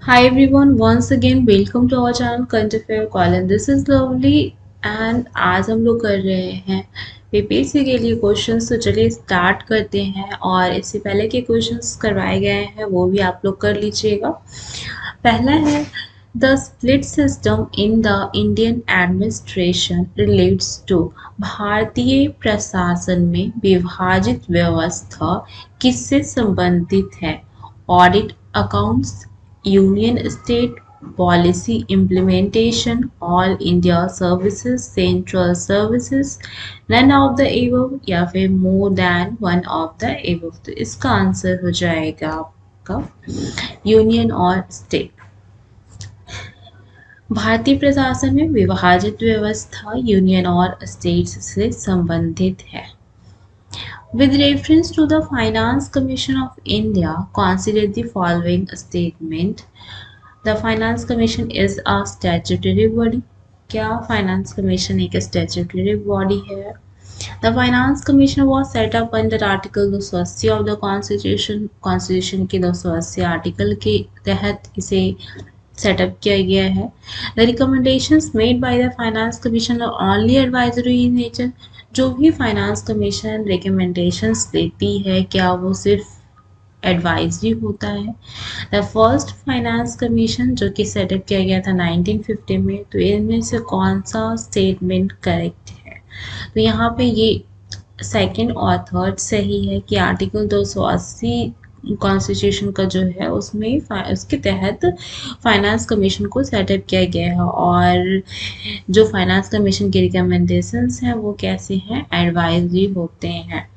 Hi everyone, once again welcome to our channel Current Affair Column. This is Lovely and आज हम लोग कर रहे हैं पीपीएससी के लिए क्वेश्चंस। तो चलिए स्टार्ट करते हैं और इससे पहले के क्वेश्चंस करवाए गए हैं वो भी आप लोग कर लीजिएगा। पहला है the split system in the Indian administration relates to भारतीय प्रशासन में विभाजित व्यवस्था किससे संबंधित है? Audit, accounts, union state policy implementation, all India services, central services, none of the above या फिर more than one of the above. तो इसका आंसर हो जाएगा आपका यूनियन और स्टेट। भारतीय प्रशासन में विभाजित व्यवस्था यूनियन और स्टेट्स से संबंधित है। With reference to the Finance Commission of India, consider the following statement. The Finance Commission is a statutory body. क्या Finance Commission एक statutory body है? The Finance Commission was set up under Article 280 of the Constitution. Constitution के 280 article के तहत इसे setup किया गया है। The recommendations made by the Finance Commission are only advisory in nature. जो भी फाइनेंस कमीशन रिकमेंडेशंस देती है क्या वो सिर्फ एडवाइजरी होता है? द फर्स्ट फाइनेंस कमीशन जो कि सेटअप किया गया था 1950 में, तो इनमें से कौन सा स्टेटमेंट करेक्ट है? तो यहाँ पे ये सेकंड और थर्ड सही है कि आर्टिकल 280 कॉन्स्टिट्यूशन का जो है उसमें उसके तहत फाइनेंस कमीशन को सेटअप किया गया है और जो फाइनेंस कमीशन के रिकमेंडेशंस हैं वो कैसे हैं? एडवाइजरी होते हैं।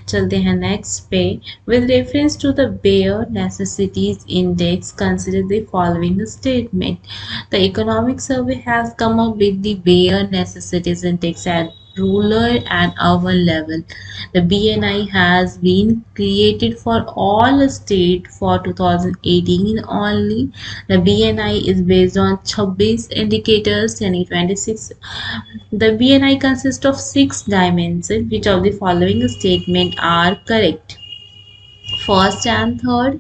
चलते हैं नेक्स्ट पे। With reference to the bare necessities index consider the following statement. The economic survey has come up with the bare necessities index at rural and urban level. The BNI has been created for all states for 2018 only. The BNI is based on 26 indicators यानी 26. The BNI consists of 6 dimensions. Which of the following statement are correct? First and third,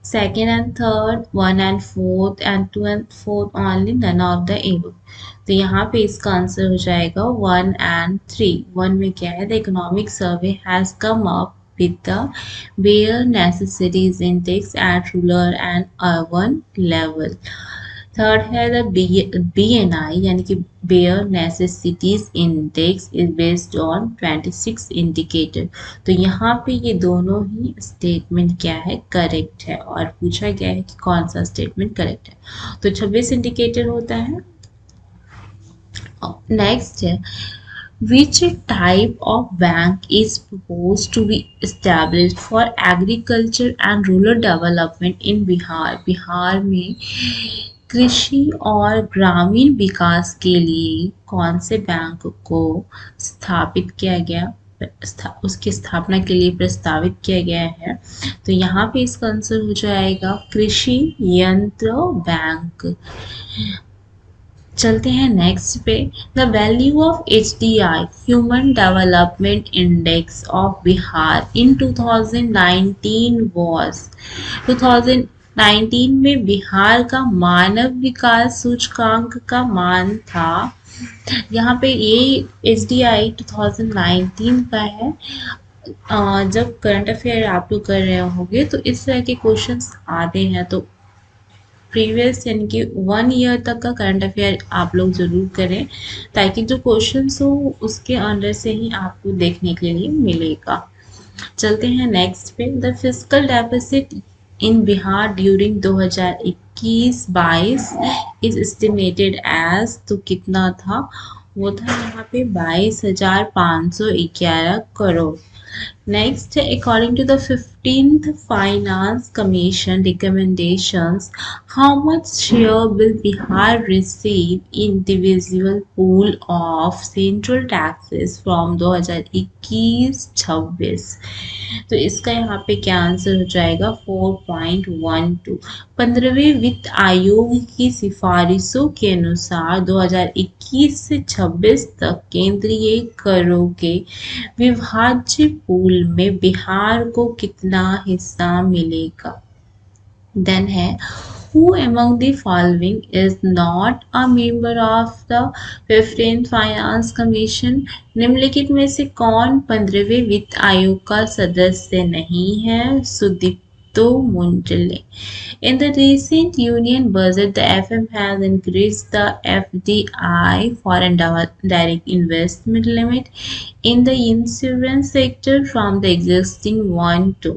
second and third, one and fourth and two and fourth only, none of the above. तो यहाँ पे इसका answer हो जाएगा 1 and 3। 1 में क्या है? The economic survey has come up with the bare necessities index at rural and urban level. Third है द BNI यानी कि bear necessities index is based on 26 indicator. तो यहाँ पे ये दोनों ही स्टेटमेंट क्या है? करेक्ट है। और पूछा गया है कि कौन सा स्टेटमेंट करेक्ट है, तो 26 इंडिकेटर होता है। नेक्स्ट है Which type of bank is proposed to be established for agriculture and rural development in Bihar? Bihar में कृषि और ग्रामीण विकास के लिए कौन से बैंक को स्थापित किया गया? उसकी स्थापना के लिए प्रस्तावित किया गया है। तो यहाँ पे इसका आंसर हो जाएगा कृषि यंत्र बैंक। चलते हैं नेक्स्ट पे। The value of HDI human development index of Bihar in 2019 was. 2019 में बिहार का मानव विकास सूचकांक का मान था, यहाँ पे ये HDI 2019 का है। जब करंट अफेयर आप लोग कर रहे होंगे तो इस तरह के क्वेश्चंस आते हैं, तो प्रीवियस यानी कि 1 ईयर तक का करंट अफेयर आप लोग ज़रूर करें ताकि जो क्वेश्चंस हो उसके अंडर से ही आपको देखने के लिए मिलेगा। चलते हैं नेक्स्ट पे। The fiscal deficit in Bihar during 2021-22 is estimated as, तो कितना था? वो था यहाँ पे 22,511 crore. Next, according to the 15th Finance Commission recommendations, how much share will Bihar receive in individual pool of central taxes from 2021-26? तो इसका यहाँ पे क्या आंसर हो जाएगा? 4.12। 15वें वित्त आयोग की सिफारिशों के अनुसार 2021 से 26 तक केंद्रीय करों के विभाज्य पूल में बिहार को कितना हिस्सा मिलेगा? देन है Who among the following is not a member of the 15th Finance Commission? निम्नलिखित में से कौन 15वें वित्त आयोग का सदस्य नहीं है? सुदीप्तो मुंडले. In the recent union budget, the FM has increased the FDI foreign direct investment limit in the insurance sector from the existing 1 to.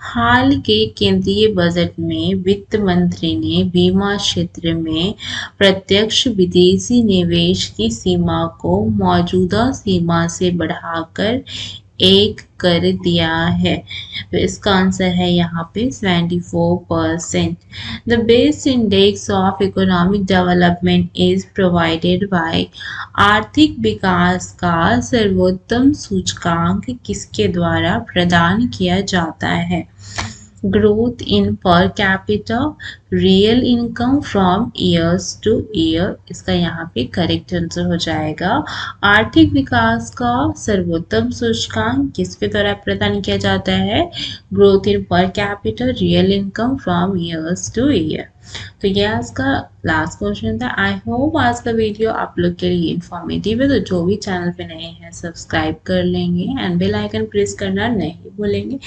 हाल के केंद्रीय बजट में वित्त मंत्री ने बीमा क्षेत्र में प्रत्यक्ष विदेशी निवेश की सीमा को मौजूदा सीमा से बढ़ाकर 1 कर दिया है. तो इसका आंसर है यहाँ पे 74%. The best index of economic development is provided by. आर्थिक विकास का सर्वोत्तम सूचकांक किसके द्वारा प्रदान किया जाता है? Growth in per capita, real income from years two year. इसका यहाँ पे करेक्ट आंसर हो जाएगा आर्थिक विकास का सर्वोत्तम सूचकांक किसके द्वारा प्रदान किया जाता है? Growth in per capita, real income from years two year. तो ये आज का लास्ट क्वेश्चन था. आई होप आज का वीडियो आप लोग के लिए इन्फॉर्मेटिव है. तो जो भी चैनल पे नए हैं सब्सक्राइब कर लेंगे एंड बेल आइकन प्रेस करना नहीं भूलेंगे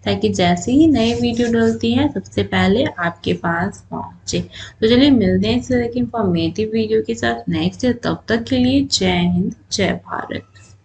ताकि जैसे ही नई वीडियो डलती है सबसे पहले आपके पास पहुंचे. तो चलिए मिलते हैं इस तरह की इन्फॉर्मेटिव वीडियो के साथ नेक्स्ट. तब तक के लिए जय हिंद, जय भारत.